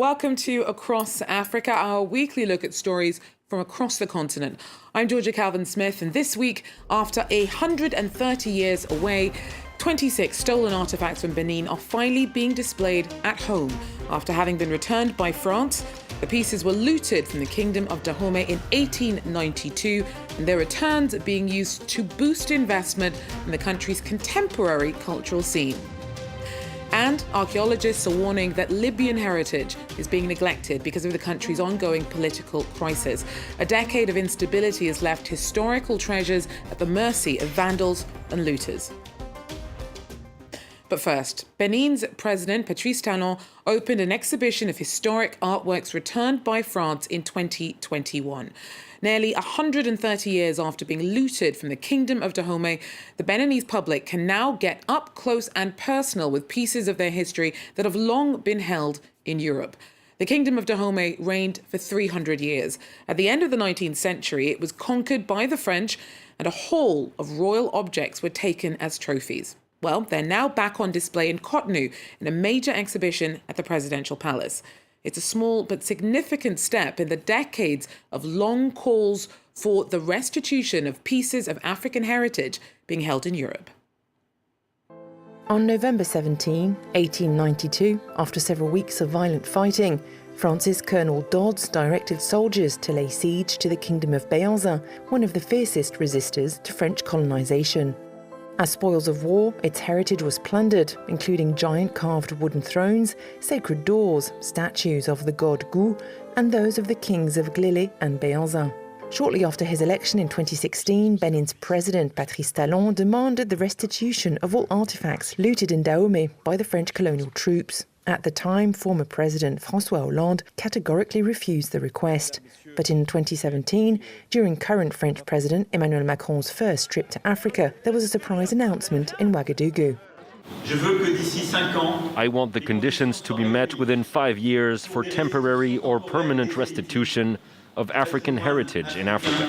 Welcome to Across Africa, our weekly look at stories from across the continent. I'm Georgia Calvin-Smith, and this week, after 130 years away, 26 stolen artefacts from Benin are finally being displayed at home after having been returned by France. The pieces were looted from the Kingdom of Dahomey in 1892, and their returns are being used to boost investment in the country's contemporary cultural scene. And archaeologists are warning that Libyan heritage is being neglected because of the country's ongoing political crisis. A decade of instability has left historical treasures at the mercy of vandals and looters. But first, Benin's President Patrice Talon opened an exhibition of historic artworks returned by France in 2021. Nearly 130 years after being looted from the Kingdom of Dahomey, the Beninese public can now get up close and personal with pieces of their history that have long been held in Europe. The Kingdom of Dahomey reigned for 300 years. At the end of the 19th century, it was conquered by the French, and a haul of royal objects were taken as trophies. Well, they're now back on display in Cotonou in a major exhibition at the Presidential Palace. It's a small but significant step in the decades of long calls for the restitution of pieces of African heritage being held in Europe. On November 17, 1892, after several weeks of violent fighting, France's Colonel Dodds directed soldiers to lay siege to the Kingdom of Benin, one of the fiercest resistors to French colonisation. As spoils of war, its heritage was plundered, including giant carved wooden thrones, sacred doors, statues of the god Gu, and those of the kings of Glele and Benin. Shortly after his election in 2016, Benin's president Patrice Talon demanded the restitution of all artefacts looted in Dahomey by the French colonial troops. At the time, former President François Hollande categorically refused the request. But in 2017, during current French President Emmanuel Macron's first trip to Africa, there was a surprise announcement in Ouagadougou. I want the conditions to be met within 5 years for temporary or permanent restitution of African heritage in Africa.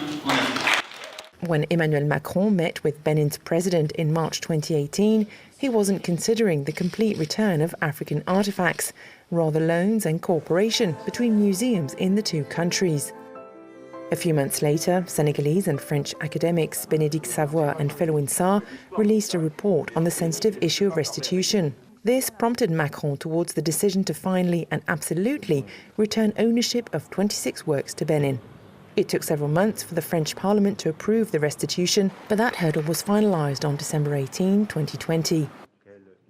When Emmanuel Macron met with Benin's president in March 2018, he wasn't considering the complete return of African artefacts, rather loans and cooperation between museums in the two countries. A few months later, Senegalese and French academics Bénédicte Savoy and Felwine Sarr released a report on the sensitive issue of restitution. This prompted Macron towards the decision to finally and absolutely return ownership of 26 works to Benin. It took several months for the French Parliament to approve the restitution, but that hurdle was finalised on December 18, 2020.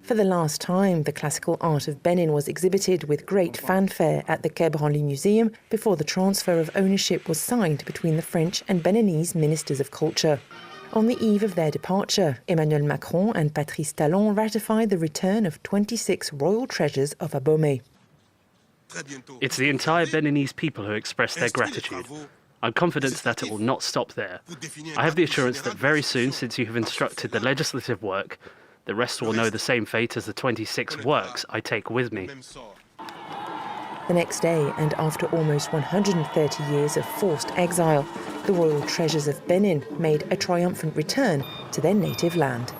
For the last time, the classical art of Benin was exhibited with great fanfare at the Quai Branly Museum before the transfer of ownership was signed between the French and Beninese ministers of culture. On the eve of their departure, Emmanuel Macron and Patrice Talon ratified the return of 26 royal treasures of Abomey. It's the entire Beninese people who express their gratitude. I'm confident that it will not stop there. I have the assurance that very soon, since you have instructed the legislative work, the rest will know the same fate as the 26 works I take with me. The next day, and after almost 130 years of forced exile, the royal treasures of Benin made a triumphant return to their native land.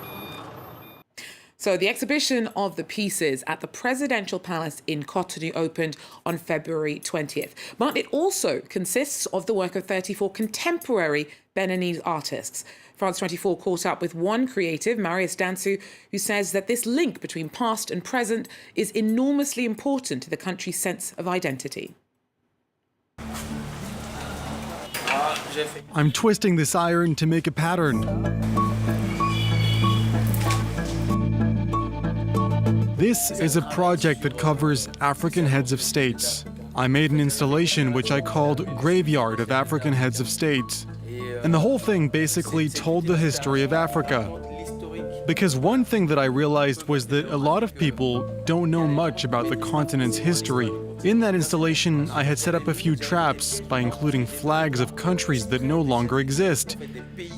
So the exhibition of the pieces at the Presidential Palace in Cotonou opened on February 20th. But it also consists of the work of 34 contemporary Beninese artists. France 24 caught up with one creative, Marius Dansu, who says that this link between past and present is enormously important to the country's sense of identity. I'm twisting this iron to make a pattern. This is a project that covers African heads of states. I made an installation which I called Graveyard of African Heads of States. And the whole thing basically told the history of Africa. Because one thing that I realized was that a lot of people don't know much about the continent's history. In that installation, I had set up a few traps by including flags of countries that no longer exist.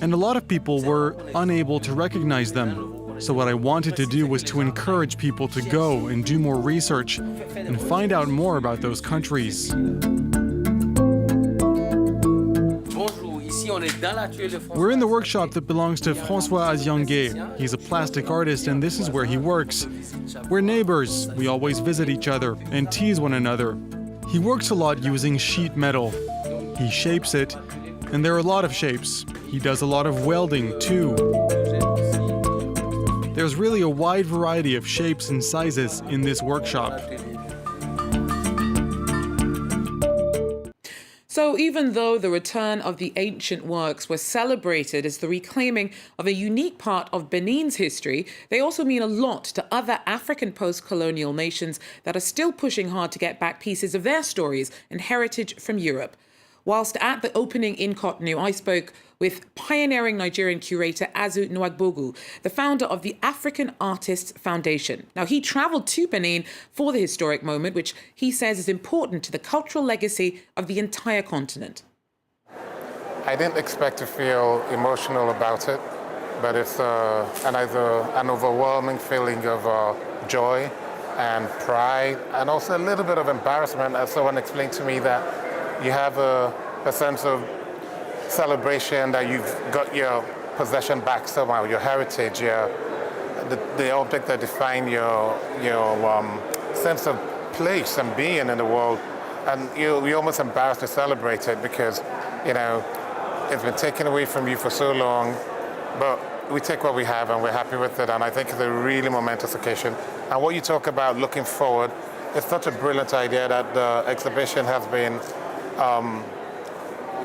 And a lot of people were unable to recognize them. So what I wanted to do was to encourage people to go and do more research and find out more about those countries. We're in the workshop that belongs to François Aziangué. He's a plastic artist and this is where he works. We're neighbors, we always visit each other and tease one another. He works a lot using sheet metal. He shapes it, and there are a lot of shapes. He does a lot of welding, too. There's really a wide variety of shapes and sizes in this workshop. So even though the return of the ancient works were celebrated as the reclaiming of a unique part of Benin's history, they also mean a lot to other African post-colonial nations that are still pushing hard to get back pieces of their stories and heritage from Europe. Whilst at the opening in Cotonou, I spoke with pioneering Nigerian curator Azu Nwagbogu, the founder of the African Artists Foundation. Now, he travelled to Benin for the historic moment, which he says is important to the cultural legacy of the entire continent. I didn't expect to feel emotional about it, but it's an overwhelming feeling of joy and pride, and also a little bit of embarrassment, as someone explained to me that you have a sense of celebration that you've got your possession back somehow, your heritage, the object that define your sense of place and being in the world. And you're almost embarrassed to celebrate it because, it's been taken away from you for so long, but we take what we have and we're happy with it. And I think it's a really momentous occasion. And what you talk about looking forward, it's such a brilliant idea that the exhibition has been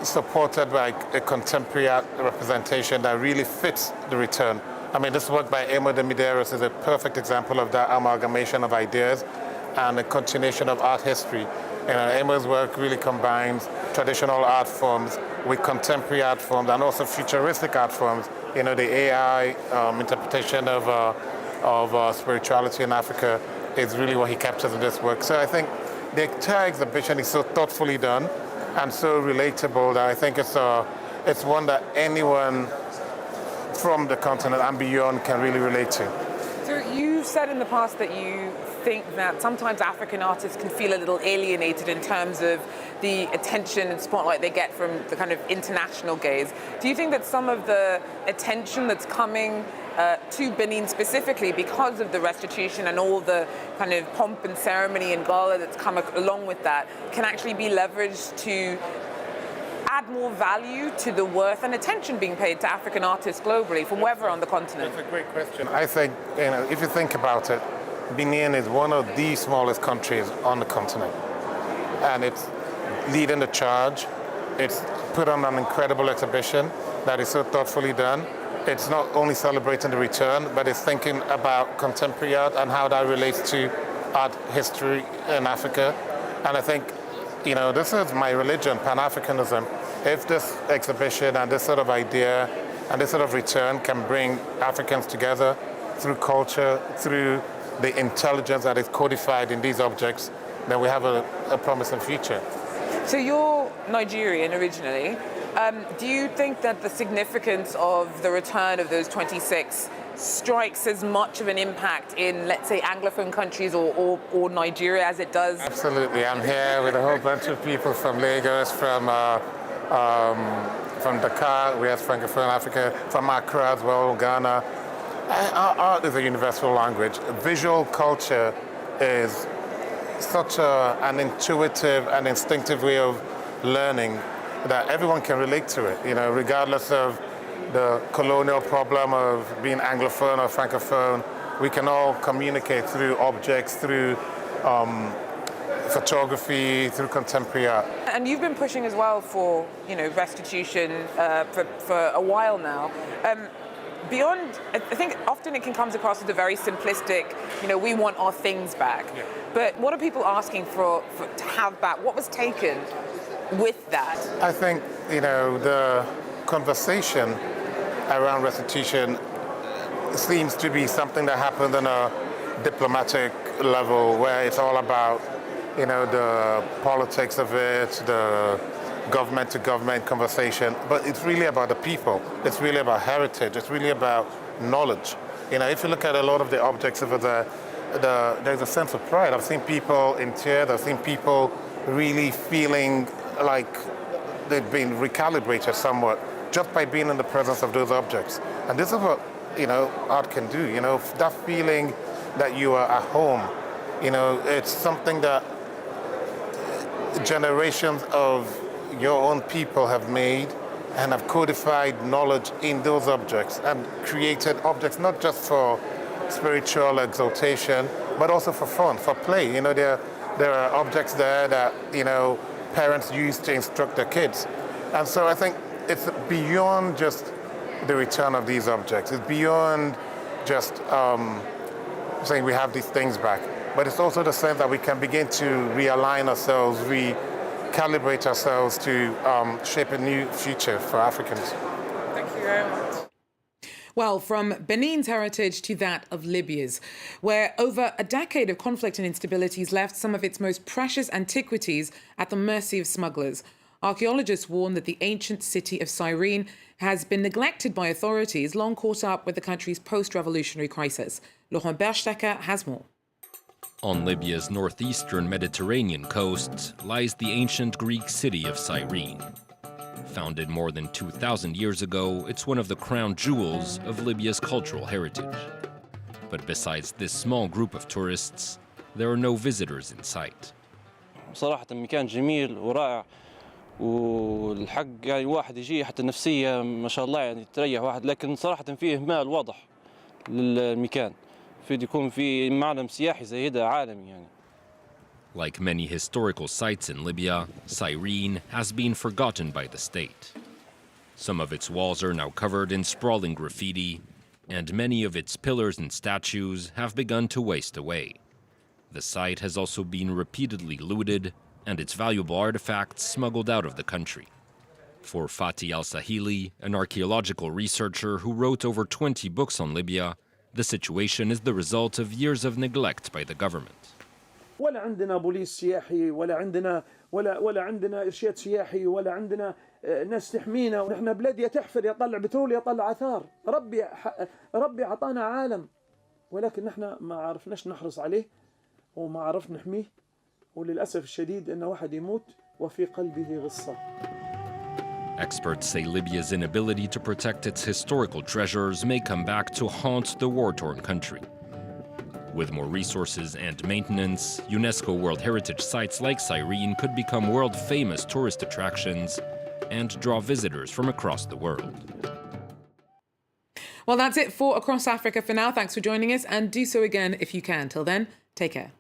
supported by a contemporary art representation that really fits the return. I mean, this work by Emo de Medeiros is a perfect example of that amalgamation of ideas and a continuation of art history. Emo's work really combines traditional art forms with contemporary art forms and also futuristic art forms. The AI interpretation of spirituality in Africa is really what he captures in this work. So I think the entire exhibition is so thoughtfully done and so relatable that I think it's one that anyone from the continent and beyond can really relate to. So you've said in the past that you think that sometimes African artists can feel a little alienated in terms of the attention and spotlight they get from the kind of international gaze. Do you think that some of the attention that's coming to Benin specifically because of the restitution and all the kind of pomp and ceremony and gala that's come along with that can actually be leveraged to add more value to the worth and attention being paid to African artists globally from wherever on the continent? That's a great question. I think, if you think about it, Benin is one of the smallest countries on the continent. And it's leading the charge. It's put on an incredible exhibition that is so thoughtfully done. It's not only celebrating the return, but it's thinking about contemporary art and how that relates to art history in Africa. And I think, this is my religion, Pan-Africanism. If this exhibition and this sort of idea and this sort of return can bring Africans together through culture, through the intelligence that is codified in these objects, then we have a promising future. So you're Nigerian originally. Do you think that the significance of the return of those 26 strikes as much of an impact in, let's say, Anglophone countries or Nigeria as it does? Absolutely. I'm here with a whole bunch of people from Lagos, from Dakar, we have Francophone Africa, from Accra as well, Ghana. Art is a universal language. Visual culture is such an intuitive and instinctive way of learning that everyone can relate to it, regardless of the colonial problem of being Anglophone or Francophone. We can all communicate through objects, through photography, through contemporary art. And you've been pushing as well for, restitution for a while now. Beyond, I think often it can come across as a very simplistic, we want our things back. Yeah. But what are people asking for to have back? What was taken with that? I think, the conversation around restitution seems to be something that happened on a diplomatic level where it's all about, the politics of it, the government-to-government conversation, but it's really about the people. It's really about heritage. It's really about knowledge. If you look at a lot of the objects over there, there's a sense of pride. I've seen people in tears. I've seen people really feeling like they've been recalibrated somewhat just by being in the presence of those objects. And this is what, art can do. That feeling that you are at home, it's something that generations of your own people have made and have codified knowledge in those objects and created objects not just for spiritual exaltation, but also for fun, for play. You know, there are objects there that, you know, parents use to instruct their kids. And so I think it's beyond just the return of these objects. It's beyond just saying we have these things back. But it's also the sense that we can begin to realign ourselves, recalibrate ourselves to shape a new future for Africans. Thank you very much. Well, from Benin's heritage to that of Libya's, where over a decade of conflict and instabilities left some of its most precious antiquities at the mercy of smugglers. Archaeologists warn that the ancient city of Cyrene has been neglected by authorities long caught up with the country's post-revolutionary crisis. Laurent Berstecker has more. On Libya's northeastern Mediterranean coast lies the ancient Greek city of Cyrene. Founded more than 2,000 years ago, it's one of the crown jewels of Libya's cultural heritage. But besides this small group of tourists, there are no visitors in sight. صراحة مكان جميل ورائع والحق يعني واحد يجي حتى النفسية ما شاء الله يعني تريح واحد لكن صراحة فيه إهمال واضح للمكان. يكون في معلم سياحي زي هذا عالمي يعني. Like many historical sites in Libya, Cyrene has been forgotten by the state. Some of its walls are now covered in sprawling graffiti, and many of its pillars and statues have begun to waste away. The site has also been repeatedly looted, and its valuable artifacts smuggled out of the country. For Fatih al-Sahili, an archaeological researcher who wrote over 20 books on Libya, the situation is the result of years of neglect by the government. ولا عندنا بوليس سياحي ولا عندنا إرشاد سياحي ولا عندنا ناس تحمينا ونحن بلاد يا تحفر يطلع بترول يطلع آثار ربي عطانا عالم ولكن نحن ما عرفناش نحرص عليه وما عرفنا نحميه وللأسف الشديد إن واحد يموت وفي قلبه غصة. Experts say Libya's inability to protect its historical treasures may come back to haunt the war-torn country. With more resources and maintenance, UNESCO World Heritage sites like Cyrene could become world-famous tourist attractions and draw visitors from across the world. Well, that's it for Across Africa for now. Thanks for joining us, and do so again if you can. Till then, take care.